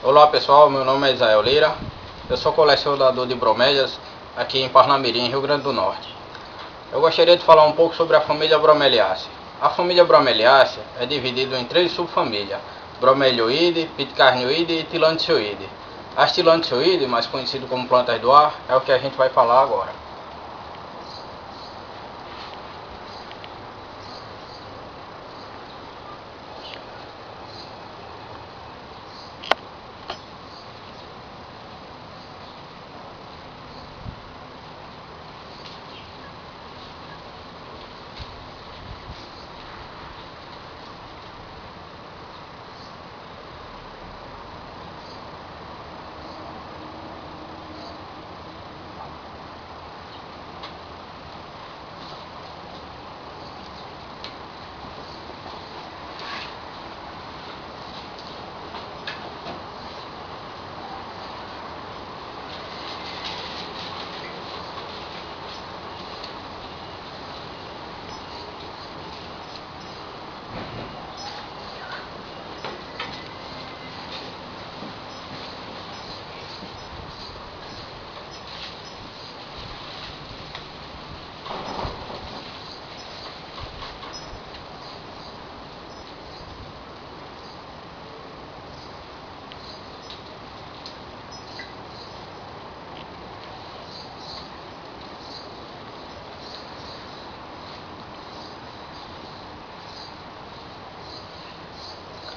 Olá pessoal, meu nome é Isael Lira, eu sou colecionador de bromélias aqui em Parnamirim, Rio Grande do Norte. Eu gostaria de falar um pouco sobre a família Bromeliaceae. A família Bromeliaceae é dividida em três subfamílias: Bromelioides, Pitcairnioides e Tillandsioides. As Tillandsioides, mais conhecidas como plantas do ar, é o que a gente vai falar agora.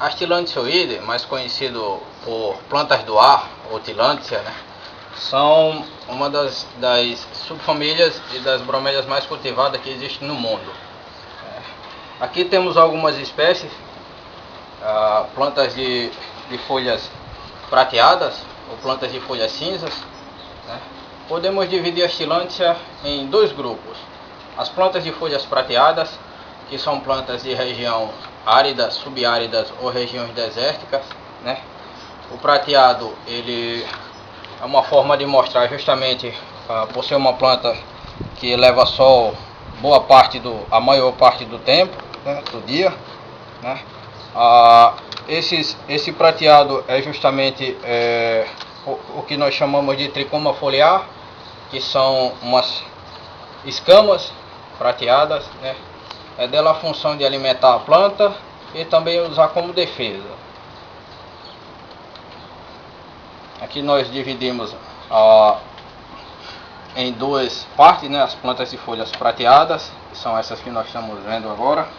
As Tillandsioides, mais conhecido por plantas do ar, ou Tillandsia, são uma das subfamílias e das bromélias mais cultivadas que existem no mundo. Aqui temos algumas espécies, plantas de folhas prateadas ou plantas de folhas cinzas. Podemos dividir as Tillandsia em dois grupos: as plantas de folhas prateadas, que são plantas de região áridas, subáridas ou regiões desérticas. O prateado ele é uma forma de mostrar justamente por ser uma planta que leva sol a maior parte do tempo, do dia. Esse prateado é justamente o que nós chamamos de tricoma foliar, que são umas escamas prateadas. É dela a função de alimentar a planta e também usar como defesa. Aqui nós dividimos em duas partes, as plantas de folhas prateadas, que são essas que nós estamos vendo agora.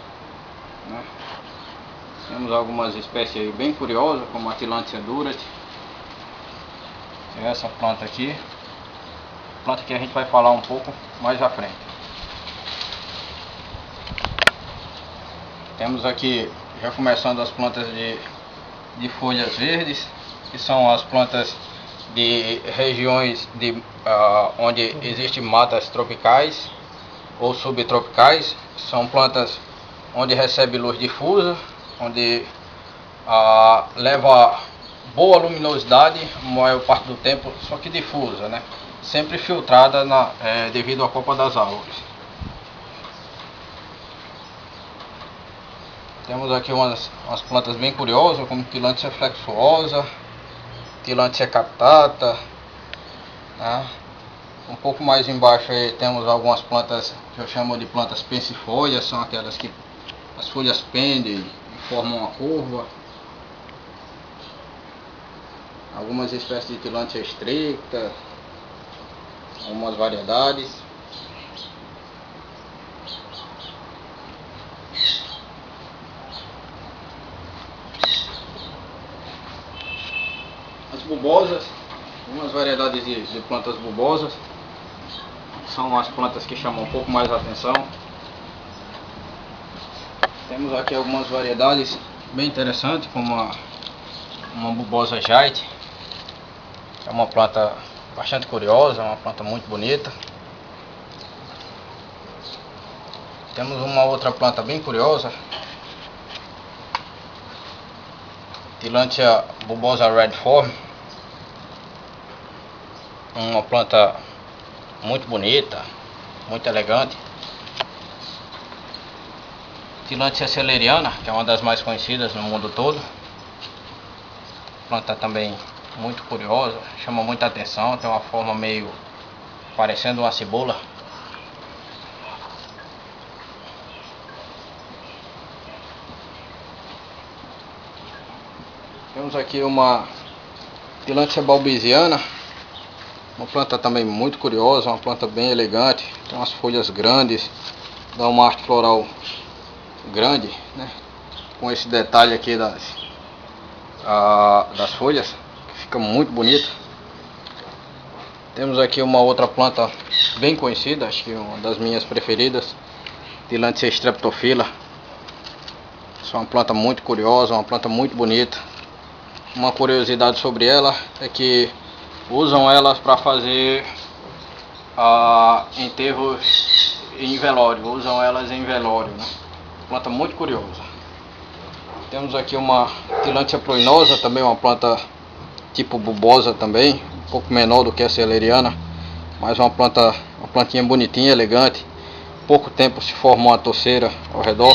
Temos algumas espécies bem curiosas, como a Tillandsia durat. Essa planta aqui, planta que a gente vai falar um pouco mais à frente. Temos aqui, já começando, as plantas de folhas verdes, que são as plantas de regiões onde existem matas tropicais ou subtropicais. São plantas onde recebe luz difusa, onde leva boa luminosidade a maior parte do tempo, só que difusa, sempre filtrada devido à copa das árvores. Temos aqui umas plantas bem curiosas, como Tillandsia flexuosa, Tillandsia captata. Um pouco mais embaixo aí temos algumas plantas que eu chamo de plantas pensifolhas, são aquelas que as folhas pendem e formam uma curva. Algumas espécies de Tillandsia stricta, algumas variedades. As bulbosas, algumas variedades de plantas bulbosas, são as plantas que chamam um pouco mais a atenção. Temos aqui algumas variedades bem interessantes, como uma bulbosa jaite, que é uma planta bastante curiosa, uma planta muito bonita. Temos uma outra planta bem curiosa, Tillandsia bulbosa rediforme, uma planta muito bonita, muito elegante. Tillandsia selleriana, que é uma das mais conhecidas no mundo todo. planta também muito curiosa, chama muita atenção, tem uma forma meio parecendo uma cebola. Temos aqui uma Tillandsia balbisiana, uma planta também muito curiosa, uma planta bem elegante, tem umas folhas grandes, dá uma arte floral grande, né? Com esse detalhe aqui das folhas, que fica muito bonito. Temos aqui uma outra planta bem conhecida, acho que uma das minhas preferidas, Tillandsia streptophila. Essa é uma planta muito curiosa, uma planta muito bonita. Uma curiosidade sobre ela é que usam elas para fazer enterros em velório, usam elas em velório, né? Planta muito curiosa. Temos aqui uma Tillandsia pruinosa, também uma planta tipo bulbosa também, um pouco menor do que a celeriana, mas uma plantinha bonitinha, elegante. Pouco tempo se forma uma toceira ao redor.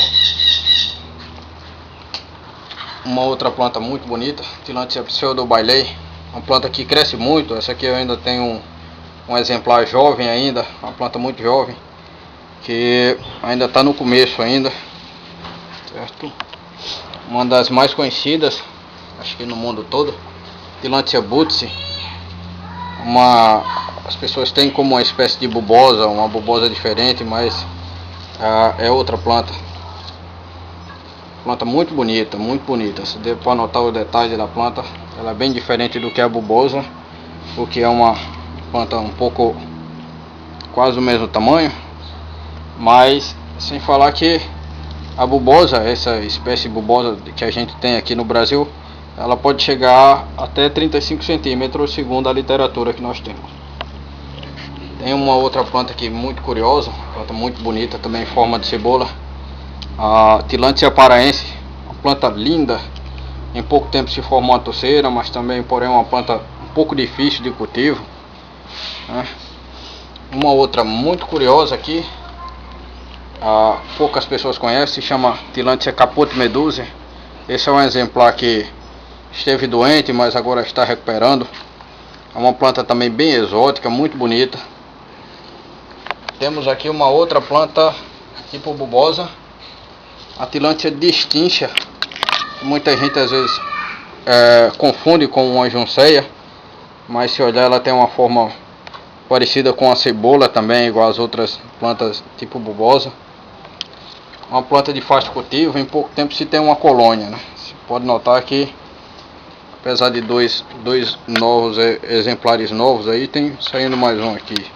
Uma outra planta muito bonita, Tillandsia pseudo-bailey, uma planta que cresce muito. Essa aqui eu ainda tenho um exemplar jovem ainda, uma planta muito jovem, que ainda está no começo ainda, certo? Uma das mais conhecidas, acho que no mundo todo, Tillandsia butsi. As pessoas têm como uma espécie de bulbosa, uma bulbosa diferente, mas é outra planta. Planta muito bonita, muito bonita. Se deu para notar o detalhe da planta, ela é bem diferente do que a bulbosa, o que é uma planta um pouco quase do mesmo tamanho, mas sem falar que a bulbosa, essa espécie bulbosa que a gente tem aqui no Brasil, ela pode chegar até 35 centímetros, segundo a literatura que nós temos. Tem uma outra planta aqui muito curiosa, planta muito bonita, também em forma de cebola, a Tillandsia paraense, uma planta linda. Em pouco tempo se formou uma toceira, mas também, porém, uma planta um pouco difícil de cultivo, né? Uma outra muito curiosa aqui, poucas pessoas conhecem, se chama Tillandsia caput medusae. Esse é um exemplar que esteve doente, mas agora está recuperando. É uma planta também bem exótica, muito bonita. Temos aqui uma outra planta tipo bulbosa, a Tillandsia distintia. Muita gente às vezes confunde com uma junceia, mas se olhar ela tem uma forma parecida com a cebola também, igual as outras plantas tipo bulbosa. Uma planta de fácil cultivo, em pouco tempo se tem uma colônia, né? Você pode notar que, apesar de dois novos exemplares novos aí, tem saindo mais um aqui.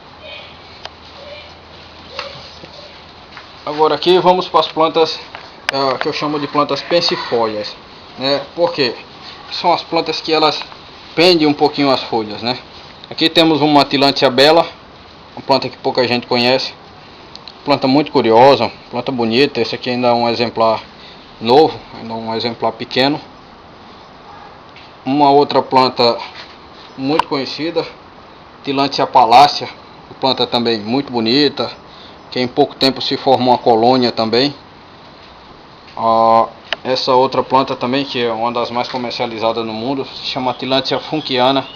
Agora aqui vamos para as plantas que eu chamo de plantas pensifólias, né? Porque são as plantas que elas pendem um pouquinho as folhas, né? Aqui temos uma Tillandsia bella, uma planta que pouca gente conhece, planta muito curiosa, planta bonita. Esse aqui ainda é um exemplar novo, ainda é um exemplar pequeno. Uma outra planta muito conhecida, Tillandsia palácea, planta também muito bonita, que em pouco tempo se formou uma colônia também. Essa outra planta também, que é uma das mais comercializadas no mundo, se chama Tillandsia funkiana,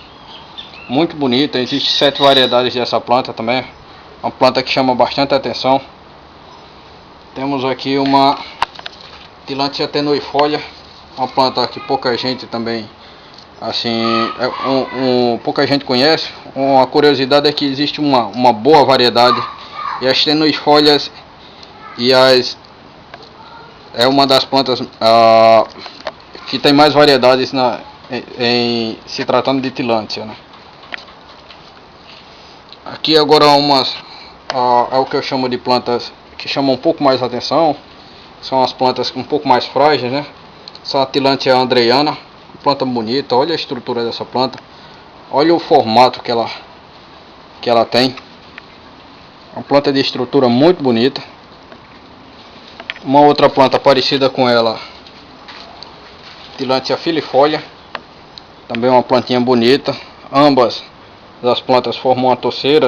muito bonita. Existem 7 variedades dessa planta também, uma planta que chama bastante atenção. Temos aqui uma Tillandsia tenuifolia, uma planta que pouca gente também pouca gente conhece. Uma curiosidade é que existe uma boa variedade, e as tenuifolias é uma das plantas que tem mais variedades em se tratando de Tillandsia, né? Aqui agora é o que eu chamo de plantas que chamam um pouco mais atenção. São as plantas um pouco mais frágeis, né? Essa é a Tillandsia andreyana, planta bonita. Olha a estrutura dessa planta, olha o formato que ela tem. Uma planta de estrutura muito bonita. Uma outra planta parecida com ela, Tillandsia filifolia, também uma plantinha bonita. Ambas as plantas formam uma toceira.